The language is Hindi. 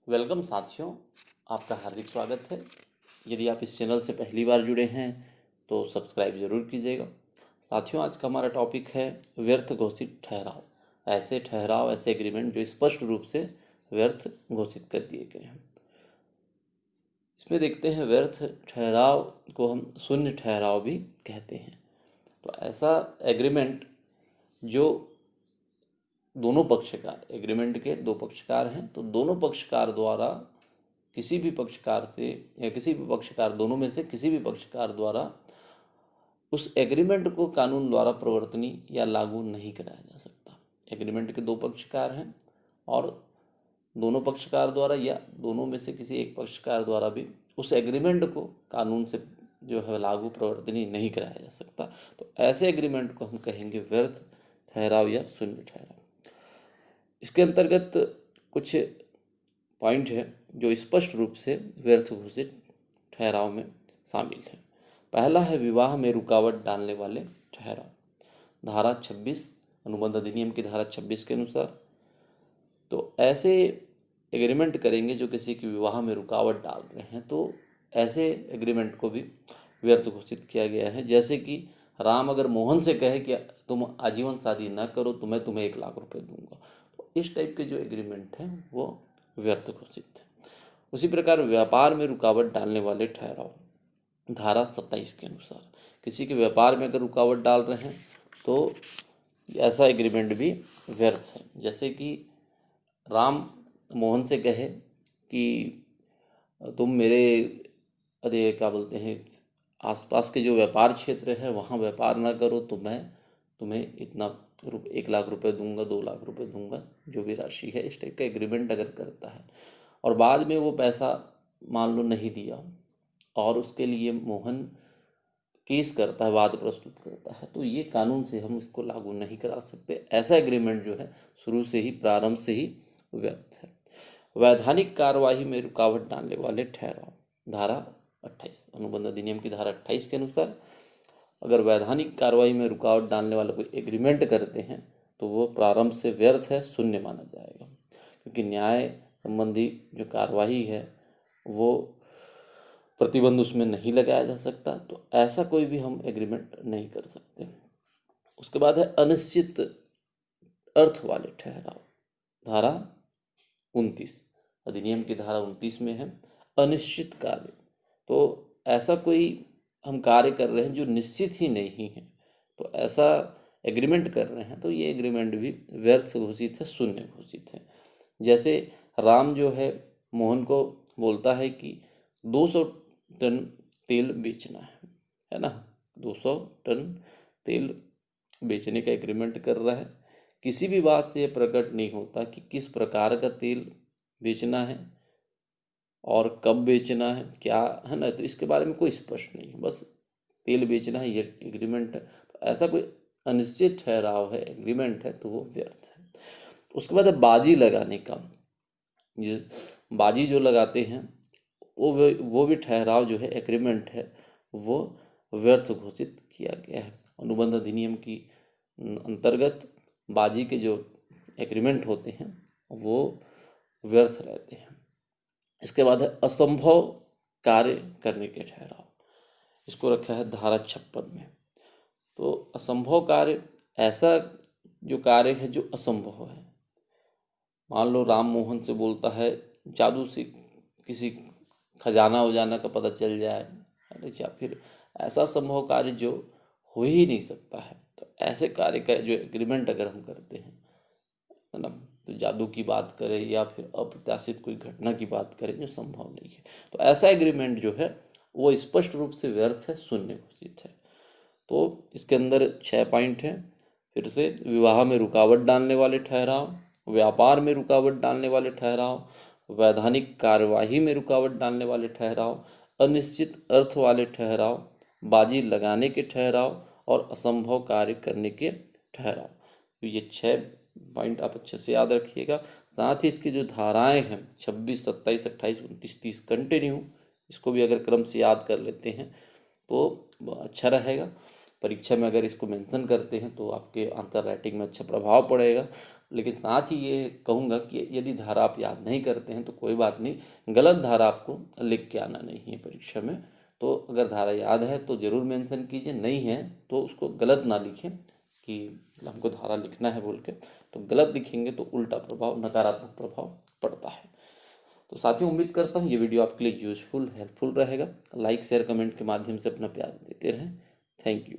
वेलकम साथियों, आपका हार्दिक स्वागत है। यदि आप इस चैनल से पहली बार जुड़े हैं तो सब्सक्राइब ज़रूर कीजिएगा। साथियों, आज का हमारा टॉपिक है व्यर्थ घोषित ठहराव। ऐसे ठहराव, ऐसे एग्रीमेंट जो स्पष्ट रूप से व्यर्थ घोषित कर दिए गए हैं। इसमें देखते हैं, व्यर्थ ठहराव को हम शून्य ठहराव भी कहते हैं। तो ऐसा एग्रीमेंट जो दोनों पक्षकार, एग्रीमेंट के दो पक्षकार हैं, तो दोनों पक्षकार द्वारा किसी भी पक्षकार से या किसी भी पक्षकार, दोनों में से किसी भी पक्षकार द्वारा उस एग्रीमेंट को कानून द्वारा प्रवर्तनीय या लागू नहीं कराया जा सकता। एग्रीमेंट के दो पक्षकार हैं और दोनों पक्षकार द्वारा या दोनों में से किसी एक पक्षकार द्वारा भी उस एग्रीमेंट को कानून से जो है लागू प्रवर्तनीय नहीं कराया जा सकता। तो ऐसे एग्रीमेंट को हम कहेंगे व्यर्थ ठहराव या शून्य ठहराव। इसके अंतर्गत कुछ पॉइंट है जो स्पष्ट रूप से व्यर्थ घोषित ठहराव में शामिल है। पहला है विवाह में रुकावट डालने वाले ठहराव। धारा 26 अनुबंध अधिनियम की धारा 26 के अनुसार तो ऐसे एग्रीमेंट करेंगे जो किसी के विवाह में रुकावट डाल रहे हैं, तो ऐसे एग्रीमेंट को भी व्यर्थ घोषित किया गया है। जैसे कि राम अगर मोहन से कहे कि तुम आजीवन शादी न करो तो मैं तुम्हें 1 लाख रुपए दूंगा, तो इस टाइप के जो एग्रीमेंट हैं वो व्यर्थ घोषित है। उसी प्रकार व्यापार में रुकावट डालने वाले ठहराव, धारा 27 के अनुसार किसी के व्यापार में अगर रुकावट डाल रहे हैं तो ऐसा एग्रीमेंट भी व्यर्थ है। जैसे कि राम मोहन से कहे कि तुम मेरे अरे क्या बोलते हैं आसपास के जो व्यापार क्षेत्र है वहाँ व्यापार ना करो तो मैं तुम्हें इतना 1 लाख रुपए दूंगा, 2 लाख रुपए दूंगा, जो भी राशि है। इस टाइप का एग्रीमेंट अगर करता है और बाद में वो पैसा मान लो नहीं दिया और उसके लिए मोहन केस करता है, वाद प्रस्तुत करता है, तो ये कानून से हम इसको लागू नहीं करा सकते। ऐसा एग्रीमेंट जो है शुरू से ही, प्रारंभ से ही व्यर्थ है। वैधानिक कार्यवाही में रुकावट डालने वाले ठहराव, धारा 28 अनुबंध अधिनियम की धारा 28 के अनुसार अगर वैधानिक कार्रवाई में रुकावट डालने वाला कोई एग्रीमेंट करते हैं तो वो प्रारंभ से व्यर्थ है, शून्य माना जाएगा। क्योंकि न्याय संबंधी जो कार्यवाही है वो प्रतिबंध उसमें नहीं लगाया जा सकता, तो ऐसा कोई भी हम एग्रीमेंट नहीं कर सकते। उसके बाद है अनिश्चित अर्थ वाले ठहराव, धारा 29 अधिनियम की धारा 29 में है अनिश्चित कार्य। तो ऐसा कोई हम कार्य कर रहे हैं जो निश्चित ही नहीं है, तो ऐसा एग्रीमेंट कर रहे हैं तो ये एग्रीमेंट भी व्यर्थ घोषित है, शून्य घोषित है। जैसे राम जो है मोहन को बोलता है कि 200 टन तेल बेचना है ना, 200 टन तेल बेचने का एग्रीमेंट कर रहा है। किसी भी बात से ये प्रकट नहीं होता कि किस प्रकार का तेल बेचना है और कब बेचना है, क्या है ना, तो इसके बारे में कोई स्पष्ट नहीं है, बस तेल बेचना है, ये एग्रीमेंट है। तो ऐसा कोई अनिश्चित ठहराव है, एग्रीमेंट है, तो वो व्यर्थ है। उसके बाद है बाजी लगाने का। ये बाजी जो लगाते हैं वो भी ठहराव जो है, एग्रीमेंट है, वो व्यर्थ घोषित किया गया है। अनुबंध अधिनियम की अंतर्गत बाजी के जो एग्रीमेंट होते हैं वो व्यर्थ रहते हैं। इसके बाद है असंभव कार्य करने के ठहराव, इसको रखा है धारा 56 में। तो असंभव कार्य ऐसा जो कार्य है जो असंभव है। मान लो राम मोहन से बोलता है जादू से किसी खजाना उजाना का पता चल जाए, या फिर ऐसा संभव कार्य जो हो ही नहीं सकता है, तो ऐसे कार्य का जो एग्रीमेंट अगर हम करते हैं, है ना, तो जादू की बात करें या फिर अप्रत्याशित कोई घटना की बात करें जो संभव नहीं है, तो ऐसा एग्रीमेंट जो है वो स्पष्ट रूप से व्यर्थ है, शून्य घोषित है। तो इसके अंदर 6 पॉइंट हैं। फिर से, विवाह में रुकावट डालने वाले ठहराव, व्यापार में रुकावट डालने वाले ठहराव, वैधानिक कार्यवाही में रुकावट डालने वाले ठहराव, अनिश्चित अर्थ वाले ठहराव, बाजी लगाने के ठहराव और असंभव कार्य करने के ठहराव। तो ये 6 पॉइंट आप अच्छे से याद रखिएगा। साथ ही इसकी जो धाराएं हैं 26, 27, 28, 29, 30 कंटिन्यू, इसको भी अगर क्रम से याद कर लेते हैं तो अच्छा रहेगा। परीक्षा में अगर इसको मेंशन करते हैं तो आपके आंसर राइटिंग में अच्छा प्रभाव पड़ेगा। लेकिन साथ ही ये कहूँगा कि यदि धारा आप याद नहीं करते हैं तो कोई बात नहीं, गलत धारा आपको लिख के आना नहीं है परीक्षा में। तो अगर धारा याद है तो ज़रूर मेंशन कीजिए, नहीं है तो उसको गलत ना लिखें कि हमको धारा लिखना है बोल के। तो गलत लिखेंगे तो उल्टा प्रभाव, नकारात्मक प्रभाव पड़ता है। तो साथियों, उम्मीद करता हूँ ये वीडियो आपके लिए यूजफुल हेल्पफुल रहेगा। लाइक शेयर कमेंट के माध्यम से अपना प्यार देते रहें। Thank you.